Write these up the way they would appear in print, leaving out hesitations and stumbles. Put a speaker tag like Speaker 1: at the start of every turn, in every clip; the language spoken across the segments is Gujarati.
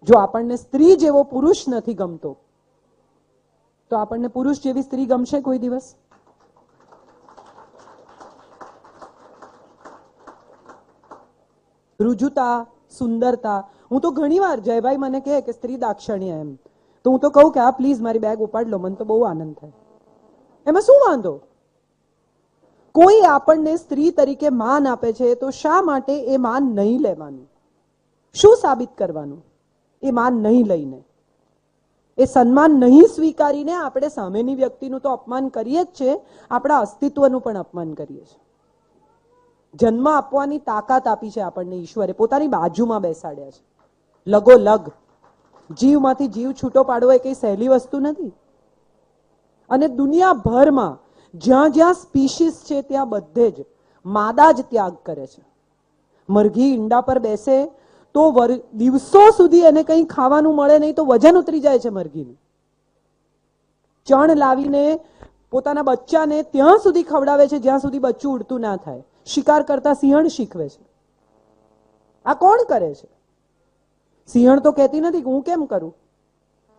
Speaker 1: જો આપણને સ્ત્રી જેવો પુરુષ નથી ગમતો તો આપણને પુરુષ જેવી સ્ત્રી ગમશે કોઈ દિવસ? રુજુતા, સુંદરતા. હું તો ઘણી વાર જયભાઈ મને કહે કે સ્ત્રી દાક્ષણ્ય એમ, તો હું તો કહું કે આ પ્લીઝ મારી બેગ ઉપાડ લો, મને તો બહુ આનંદ થાય. એમાં શું વાંધો? કોઈ આપણને સ્ત્રી તરીકે માન આપે છે તો શા માટે એ માન નહીં લેવાનું? શું સાબિત કરવાનું એ માન નહીં લઈને? એ સન્માન નહીં સ્વીકારીને આપણે સામેની વ્યક્તિનું તો અપમાન કરીએ જ છે, આપણા અસ્તિત્વનું પણ અપમાન કરીએ છીએ. જન્મ આપવાની તાકાત આપી છે આપણને ઈશ્વરે, પોતાની બાજુમાં બેસાડ્યા છે લગોલગ. જીવમાંથી જીવ છૂટો પાડવો એ કઈ સહેલી વસ્તુ નથી. અને દુનિયાભરમાં જ્યાં જ્યાં સ્પીશીસ છે ત્યાં બધે જ માદા જ ત્યાગ કરે છે. મરઘી ઈંડા પર બેસે તો દિવસો સુધી એને કંઈ ખાવાનું મળે નહીં તો વજન ઉતરી જાય છે મરઘીનું. ચણ લાવીને પોતાના બચ્ચાને ત્યાં સુધી ખવડાવે છે જ્યાં સુધી બચ્ચું ઉડતું ના થાય. શિકાર કરતા સિંહણ શીખવે છે. આ કોણ કરે છે? સિંહણ તો કહેતી નથી કે હું કેમ કરું,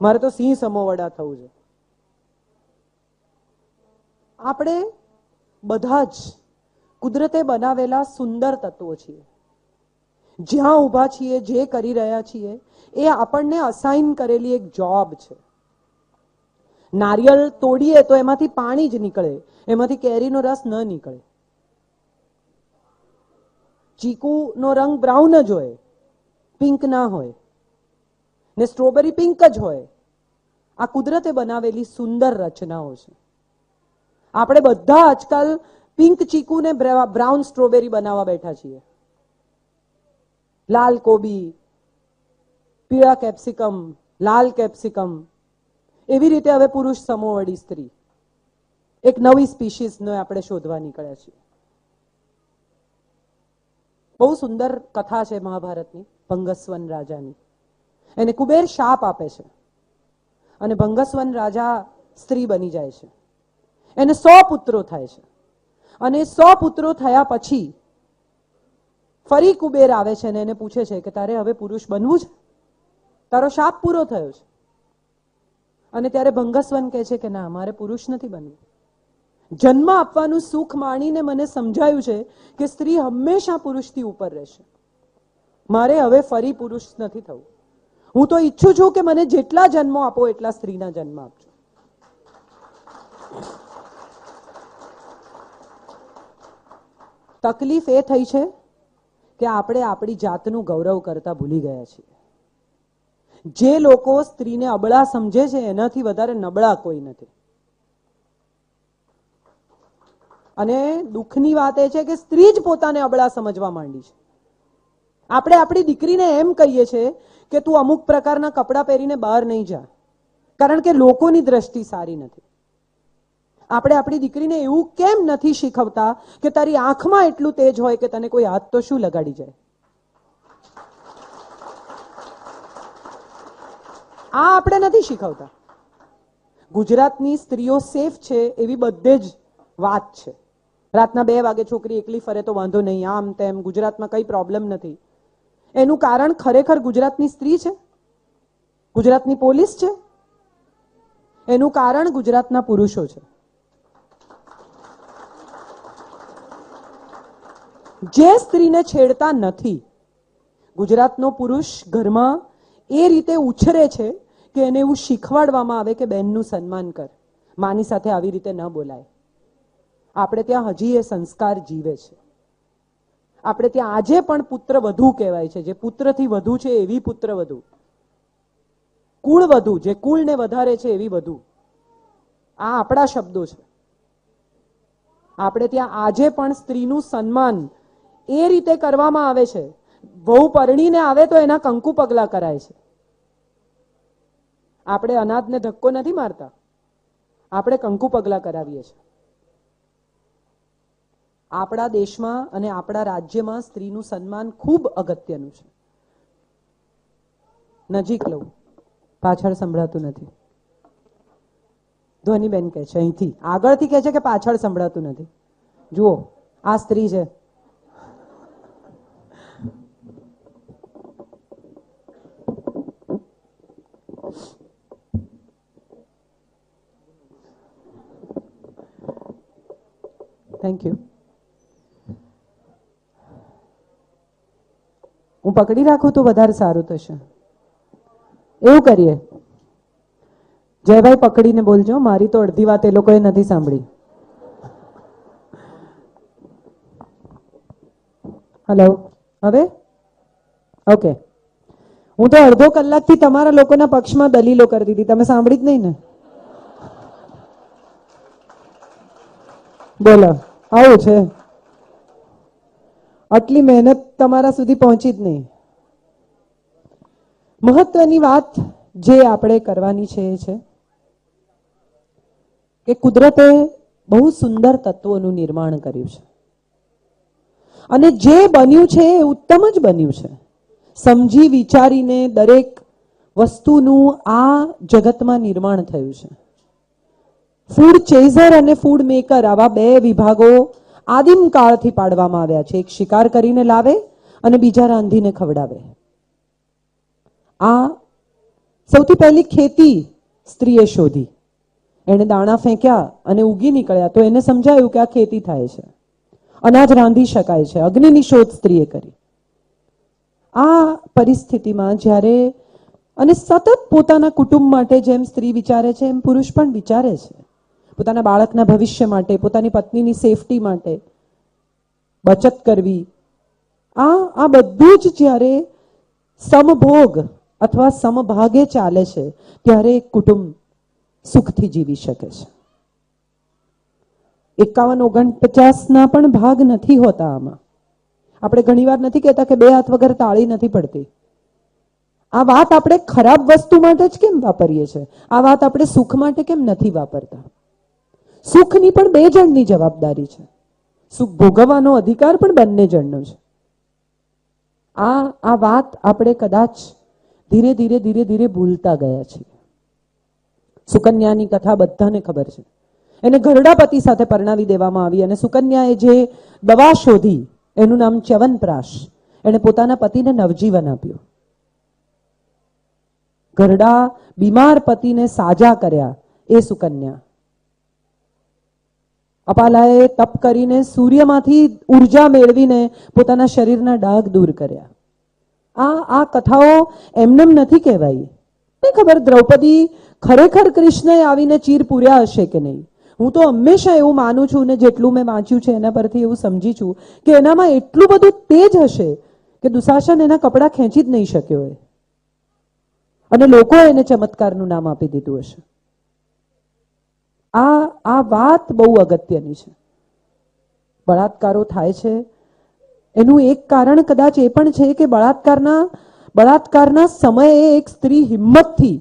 Speaker 1: મારે તો સિંહ સમોવડા થવું છે. આપણે બધા જ કુદરતે બનાવેલા સુંદર તત્વો છીએ. જ્યાં ઊભા છીએ, જે કરી રહ્યા છીએ એ આપણને અસાઇન કરેલી એક જોબ છે. નારિયેળ તોડીએ તો એમાંથી પાણી જ નીકળે, એમાંથી કેરીનો રસ ન નીકળે. ચીકુનો રંગ બ્રાઉન જ હોય, પિંક ના હોય, ને સ્ટ્રોબેરી પિંક જ હોય. આ કુદરતે બનાવેલી સુંદર રચનાઓ છે. આપણે બધા આજકાલ પિંક ચીકુને બ્રાઉન સ્ટ્રોબેરી બનાવવા બેઠા છીએ. લાલ કોબી, પીળા કેપ્સિકમ, લાલ કેપ્સિકમ. એવી રીતે હવે પુરુષ સમોવડી સ્ત્રી, એક નવી સ્પીશીઝને આપણે શોધવા નીકળ્યા છીએ. બહુ સુંદર કથા છે મહાભારતની, ભંગસ્વન રાજાની. એને કુબેર શાપ આપે છે અને ભંગસ્વન રાજા સ્ત્રી બની જાય છે. એને 100 પુત્રો થાય છે અને 100 પુત્રો થયા પછી ફરી કુબેર આવે છે અને એને પૂછે છે કે તારે હવે પુરુષ બનવું છે, તારો શાપ પૂરો થયો છે. અને ત્યારે ભંગસ્વન કહે છે કે ના, મારે પુરુષ નથી બનવું. જન્મ આપવાનું સુખ માણીને મને સમજાયું છે કે સ્ત્રી હંમેશા પુરુષથી ઉપર રહેશે. મારે હવે ફરી પુરુષ નથી થવું. હું તો ઈચ્છું છું કે મને જેટલા જન્મો આપો એટલા સ્ત્રીના જન્મ આપજો. તકલીફ એ થઈ છે કે આપણે આપણી જાતનું ગૌરવ કરતા ભૂલી ગયા છીએ. જે લોકો સ્ત્રીને અબળા સમજે છે એનાથી વધારે નબળા કોઈ નથી. અને દુઃખની વાત એ છે કે સ્ત્રી જ પોતાને અબળા સમજવા માંડી છે. આપણે આપણી દીકરીને એમ કહીએ છીએ કે તું અમુક પ્રકારના કપડાં પહેરીને બહાર નહીં જા, કારણ કે લોકોની દ્રષ્ટિ સારી નથી. આપણે આપણી દીકરીને એવું કેમ નથી શીખવતા કે તારી આંખમાં એટલું તેજ હોય કે તને કોઈ હાથ તો શું લગાડી જાય? આ આપણે નથી શીખવતા. ગુજરાતની સ્ત્રીઓ સેફ છે એવી બધે જ વાત છે. રાતના 2 વાગે છોકરી એકલી ફરે તો વાંધો નહીં, આમ તેમ, ગુજરાતમાં કઈ પ્રોબ્લેમ નથી. એનું કારણ ખરેખર ગુજરાતની સ્ત્રી છે, ગુજરાતની પોલીસ છે? એનું કારણ ગુજરાતના પુરુષો છે. જે સ્ત્રીને છેડતા નથી. ગુજરાતનો પુરુષ ઘરમાં એ રીતે ઉછરે છે કે એને એવું શીખવાડવામાં આવે કે બહેનનું સન્માન કર, માની સાથે આવી રીતે ન બોલાય. આપણે ત્યાં હજી એ સંસ્કાર જીવે છે. આપણે ત્યાં આજે પણ પુત્ર વધુ કહેવાય છે. જે પુત્રથી વધુ છે એવી પુત્ર વધુ, કુળ વધુ, જે કુળને વધારે છે એવી વધુ. આ આપણા શબ્દો છે. આપણે ત્યાં આજે પણ સ્ત્રીનું સન્માન એ રીતે કરવામાં આવે છે. વહુ પરણીને આવે તો એના કંકુ પગલા કરાય છે. આપણે અનાજને ધક્કો નથી મારતા, આપણે કંકુ પગલા કરાવીએ છીએ. આપણા દેશમાં અને આપણા રાજ્યમાં સ્ત્રીનું સન્માન ખૂબ અગત્યનું છે. નજીક લઉં, પાછળ સંભળાતું નથી. ધ્વનિબેન કહે છે અહીંથી, આગળથી કહે છે કે પાછળ સંભળાતું નથી. જુઓ, આ સ્ત્રી છે. Thank you. હું પકડી રાખું તો વધારે સારું થશે. એવું કરીએ, જયભાઈ પકડીને બોલજો, મારી તો અડધી વાત એ લોકોએ નથી સાંભળી. હેલો, હવે ઓકે. હું તો અડધો કલાકથી તમારા લોકોના પક્ષમાં દલીલો કરતી હતી, તમે સાંભળી જ નહીં ને. બોલો, આવું છે. આટલી મહેનત તમારા સુધી પહોંચી જ નહીં. મહત્વની વાત જે આપણે કરવાની છે એ છે કે કુદરતે બહુ સુંદર તત્વોનું નિર્માણ કર્યું છે અને જે બન્યું છે એ ઉત્તમ જ બન્યું છે. સમજી વિચારીને દરેક વસ્તુનું આ જગતમાં નિર્માણ થયું છે. ફૂડ ચેઝર અને ફૂડ મેકર આવા બે વિભાગો આદિમ કાળથી પાડવામાં આવ્યા છે. એક શિકાર કરીને લાવે અને બીજા રાંધીને ખવડાવે. આ સૌથી પહેલી ખેતી સ્ત્રીએ શોધી. એને દાણા ફેંક્યા અને ઉગી નીકળ્યા તો એને સમજાયું કે આ ખેતી થાય છે, અનાજ રાંધી શકાય છે. અગ્નિની શોધ સ્ત્રીએ કરી. આ પરિસ્થિતિમાં જ્યારે અને સતત પોતાના કુટુંબ માટે જેમ સ્ત્રી વિચારે છે એમ પુરુષ પણ વિચારે છે. પોતાના બાળકના ભવિષ્ય માટે, પોતાની પત્નીની સેફટી માટે બચત કરવી, આ બધું જ જ્યારે સમભોગ અથવા સમભાગે ચાલે છે ત્યારે એક કુટુંબ સુખથી જીવી શકે છે. 51-49 પણ ભાગ નથી હોતા આમાં. આપણે ઘણીવાર નથી કહેતા કે બે હાથ વગર તાળી નથી પડતી. આ વાત આપણે ખરાબ વસ્તુ માટે જ કેમ વાપરીએ છીએ? આ વાત આપણે સુખ માટે કેમ નથી વાપરતા? સુખની પણ બે જણની જવાબદારી છે. સુખ ભોગવવાનો અધિકાર પણ બંને જણનો છે. આ વાત આપણે કદાચ ધીરે ધીરે ભૂલતા ગયા છીએ. સુકન્યાની કથા બધાને ખબર છે. એને ઘરડા પતિ સાથે પરણાવી દેવામાં આવી અને સુકન્યાએ જે દવા શોધી એનું નામ ચ્યવનપ્રાશ. એને પોતાના પતિને નવજીવન આપ્યું. ઘરડા બીમાર પતિને સાજા કર્યા એ સુકન્યા. અપાલાએ તપ કરીને સૂર્યમાંથી ઉર્જા મેળવીને પોતાના શરીરના ડાઘ દૂર કર્યા. આ કથાઓ એમનેમ નથી કહેવાય. નહીં ખબર દ્રૌપદી ખરેખર કૃષ્ણએ આવીને ચીર પૂર્યા હશે કે નહીં. હું તો હંમેશા એવું માનું છું ને જેટલું મેં વાંચ્યું છે એના પરથી એવું સમજી છું કે એનામાં એટલું બધું તેજ હશે કે દુશાસન એના કપડા ખેંચી જ નહીં શક્યો હોય અને લોકોએ એને ચમત્કારનું નામ આપી દીધું હશે. આ વાત બહુ અગત્યની છે. બળાત્કારો થાય છે એનું એક કારણ કદાચ એ પણ છે કે બળાત્કારના સમયે એક સ્ત્રી હિંમતથી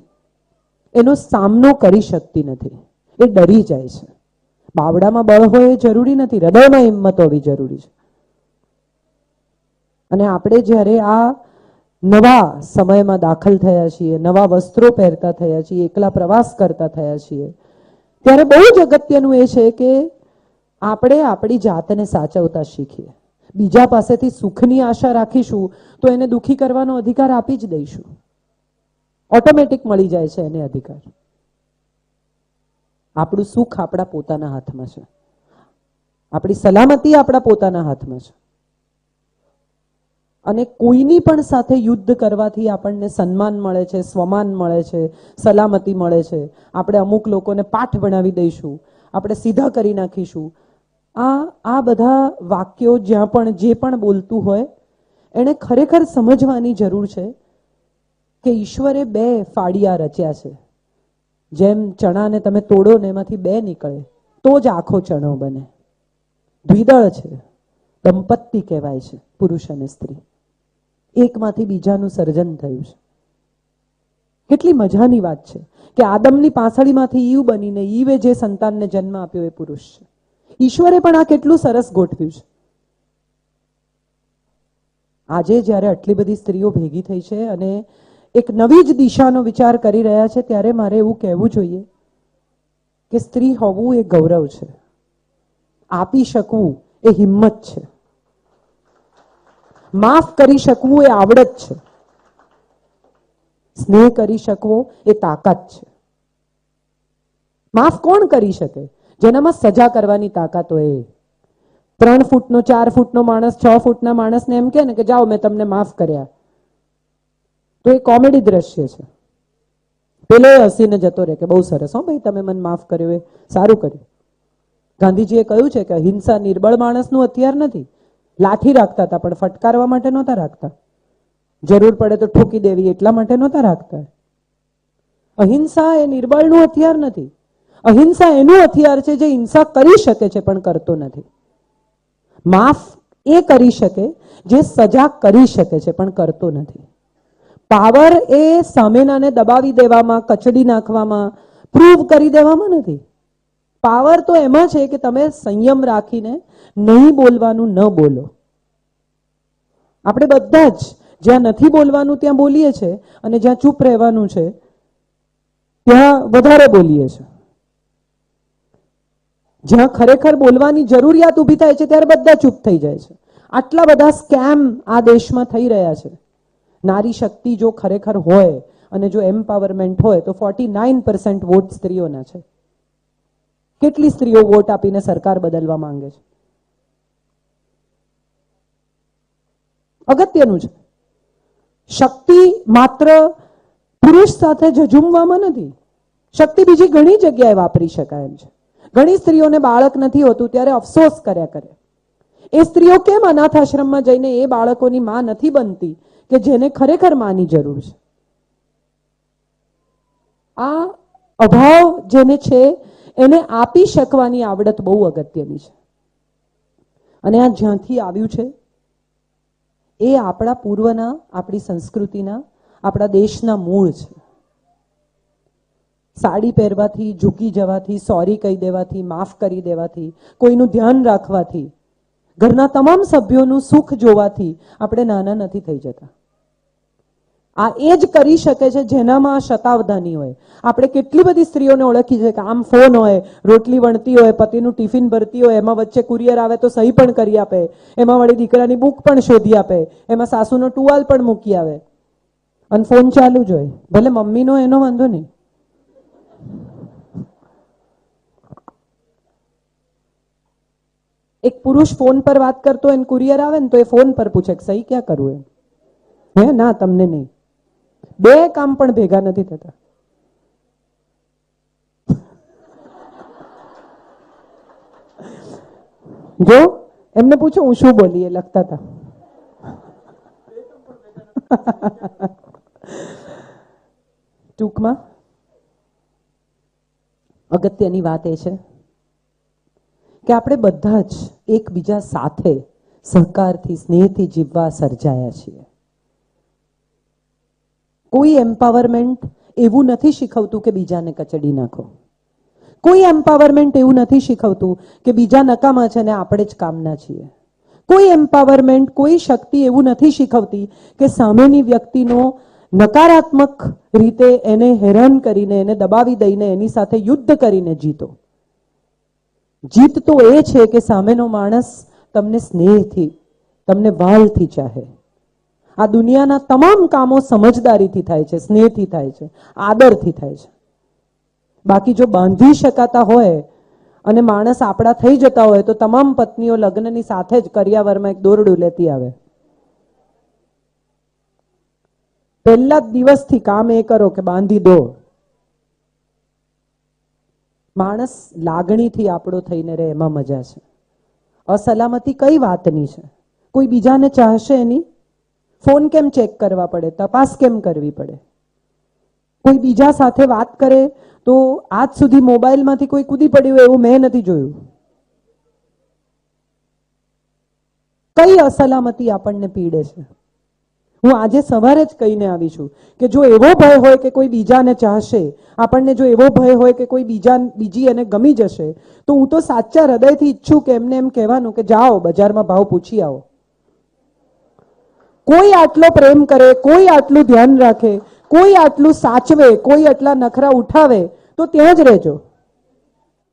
Speaker 1: એનો સામનો કરી શકતી નથી. એ ડરી જાય છે. બાવડામાં બળ હોય એ જરૂરી નથી, હૃદયમાં હિંમત હોવી જરૂરી છે. અને આપણે જ્યારે આ નવા સમયમાં દાખલ થયા છીએ, નવા વસ્ત્રો પહેરતા થયા છીએ, એકલા પ્રવાસ કરતા થયા છીએ, ત્યારે બહુ જ અગત્યનું એ છે કે આપણે આપણી જાતને સાચવતા શીખીએ. બીજા પાસેથી સુખની આશા રાખીશું તો એને દુઃખી કરવાનો અધિકાર આપી જ દઈશું. ઓટોમેટિક મળી જાય છે એને અધિકાર. આપણું સુખ આપણા પોતાના હાથમાં છે. આપણી સલામતી આપણા પોતાના હાથમાં છે. અને કોઈની પણ સાથે યુદ્ધ કરવાથી આપણને સન્માન મળે છે, સ્વમાન મળે છે, સલામતી મળે છે. આપણે અમુક લોકોને પાઠ ભણાવી દઈશું, આપણે સીધા કરી નાખીશું. આ બધા વાક્યો જ્યાં પણ જે પણ બોલતું હોય એને ખરેખર સમજવાની જરૂર છે કે ઈશ્વરે બે ફાડિયા રચ્યા છે. જેમ ચણાને તમે તોડો ને એમાંથી બે નીકળે તો જ આખો ચણો બને. દ્વિદળ છે, દંપતી કહેવાય છે પુરુષ અને સ્ત્રી. એકમાંથી બીજાનું સર્જન થયું છે. કેટલી મજાની વાત છે કે આદમની પાંસળીમાંથી ઈવ બનીને ઈવે જે સંતાનને જન્મ આપ્યો એ પુરુષ છે. ઈશ્વરે પણ આ કેટલું સરસ ગોઠવ્યું છે. આજે જ્યારે આટલી બધી સ્ત્રીઓ ભેગી થઈ છે અને એક નવી જ દિશાનો વિચાર કરી રહ્યા છે ત્યારે મારે એવું કહેવું જોઈએ કે સ્ત્રી હોવું એ ગૌરવ છે. આપી શકવું એ હિંમત છે. માફ કરી શકવું એ આવડત છે. સ્નેહ કરી શકવો એ તાકાત છે. માફ કોણ કરી શકે? જેનામાં સજા કરવાની તાકાત હોય. 3 ફૂટનો 4 ફૂટનો માણસ 6 ફૂટના માણસને એમ કહે ને કે જાઓ મેં તમને માફ કર્યા, તો એ કોમેડી દ્રશ્ય છે. પેલો હસીને જતો રહે કે બહુ સરસ, હો ભાઈ તમે મને માફ કર્યો, એ સારું કર્યું. ગાંધીજીએ કહ્યું છે કે અહિંસા નિર્બળ માણસનું હથિયાર નથી. લાઠી રાખતા હતા પણ ફટકારવા માટે નહોતા રાખતા, જરૂર પડે તો ઠોકી દેવી એટલા માટે નહોતા રાખતા. અહિંસા એ નિર્બળનું હથિયાર નથી. અહિંસા એનું હથિયાર છે જે હિંસા કરી શકે છે પણ કરતો નથી. માફ એ કરી શકે જે સજા કરી શકે છે પણ કરતો નથી. પાવર એ સામેનાને દબાવી દેવામાં, કચડી નાખવામાં, પ્રૂવ કરી દેવામાં નથી. પાવર તો એમાં છે કે તમે સંયમ રાખીને નહીં બોલવાનું ન બોલો. આપણે બધા જ જ્યાં નથી બોલવાનું ત્યાં બોલીએ છીએ અને જ્યાં ચૂપ રહેવાનું છે ત્યાં વધારે બોલીએ છીએ. જ્યાં ખરેખર બોલવાની જરૂરિયાત ઊભી થાય છે ત્યારે બધા ચૂપ થઈ જાય છે. આટલા બધા સ્કેમ આ દેશમાં થઈ રહ્યા છે. નારી શક્તિ જો ખરેખર હોય અને જો એમ્પાવરમેન્ટ હોય તો 49% વોટ સ્ત્રીઓના છે. કેટલી સ્ત્રીઓ વોટ આપીને સરકાર બદલવા માંગે છે? અગત્યનું છે. શક્તિ માત્ર પુરુષ સાથે ઝઝુમવામાં નથી. શક્તિ બીજી ઘણી જગ્યાએ વાપરી શકાય એમ છે. ઘણી સ્ત્રીઓને બાળક નથી હોતું ત્યારે અફસોસ કર્યા કરે. એ સ્ત્રીઓ કેમ અનાથ આશ્રમમાં જઈને એ બાળકોની માં નથી બનતી કે જેને ખરેખર માની જરૂર છે? આ અભાવ જેને છે એને આપી શકવાની આવડત બહુ અગત્યની છે. અને આ જ્યાંથી આવ્યું છે એ આપણા પૂર્વના, આપણી સંસ્કૃતિના, આપણા દેશના મૂળ છે. સાડી પહેરવાથી, ઝૂકી જવાથી, સોરી કહી દેવાથી, માફ કરી દેવાથી, કોઈનું ધ્યાન રાખવાથી, ઘરના તમામ સભ્યોનું સુખ જોવાથી આપણે નાના નથી થઈ જતા. આ એ જ કરી શકે છે જેનામાં શતાવધાની હોય. આપણે કેટલી બધી સ્ત્રીઓને ઓળખી છે કે આમ ફોન હોય, રોટલી વણતી હોય, પતિનું ટિફિન ભરતી હોય, એમાં વચ્ચે કુરિયર આવે તો સહી પણ કરી આપે, એમાં વળી દીકરાની બુક પણ શોધી આપે, એમાં સાસુનો ટુવાલ પણ મૂકી આવે અને ફોન ચાલુ જ હોય. ભલે મમ્મીનો એનો વાંધો નહીં. એક પુરુષ ફોન પર વાત કરતો હોય, કુરિયર આવે ને તો એ ફોન પર પૂછે કે સહી ક્યાં કરવું એમ? હે ના, તમને નહીં. બે કામ પણ ભેગા નથી થતા. જો એમને પૂછો હું શું બોલી, એ લખતા હતા. ટૂંકમાં અગત્યની વાત એ છે કે આપણે બધા જ એકબીજા સાથે સહકારથી, સ્નેહથી જીવવા સર્જાયા છીએ. કોઈ એમ્પાવરમેન્ટ એવું નથી શીખવતું કે બીજાને કચડી નાખો. કોઈ એમ્પાવરમેન્ટ એવું નથી શીખવતું કે બીજા નકામા છે ને આપણે જ કામના છીએ. કોઈ એમ્પાવરમેન્ટ, કોઈ શક્તિ એવું નથી શીખવતી કે સામેની વ્યક્તિનો નકારાત્મક રીતે એને હેરાન કરીને, એને દબાવી દઈને, એની સાથે યુદ્ધ કરીને જીતો. જીત તો એ છે કે સામેનો માણસ તમને સ્નેહથી, તમને વાલથી ચાહે. આ દુનિયાના તમામ કામો સમજદારીથી થાય છે, સ્નેહથી થાય છે, આદરથી થાય છે. બાકી જો બાંધી શકાતા હોય અને માણસ આપણા થઈ જતા હોય તો તમામ પત્નીઓ લગ્નની સાથે જ કરિયાવરમાં એક દોરડું લેતી આવે. પહેલા જ દિવસથી કામ એ કરો કે બાંધી દો. માણસ લાગણીથી આપણો થઈને રહે એમાં મજા છે. અસલામતી કઈ વાતની છે? કોઈ બીજાને ચાહશે એની? ફોન કેમ ચેક કરવા પડે? તપાસ કેમ કરવી પડે? કોઈ બીજા સાથે વાત કરે તો આજ સુધી મોબાઈલમાંથી કોઈ કૂદી પડ્યું એવું મેં નથી જોયું. કઈ અસલામતી આપણને પીડે છે? હું આજે સવારે જ કહીને આવી છું કે જો એવો ભય હોય કે કોઈ બીજાને ચાહશે, આપણને જો એવો ભય હોય કે કોઈ બીજી એને ગમી જશે, તો હું તો સાચા હૃદયથી ઈચ્છું કે એમને એમ કહેવાનું કે જાઓ બજારમાં ભાવ પૂછી આવો. કોઈ આટલો પ્રેમ કરે, કોઈ આટલું ધ્યાન રાખે, કોઈ આટલું સાચવે, કોઈ આટલા નખરા ઉઠાવે તો ત્યાં જ રહેજો.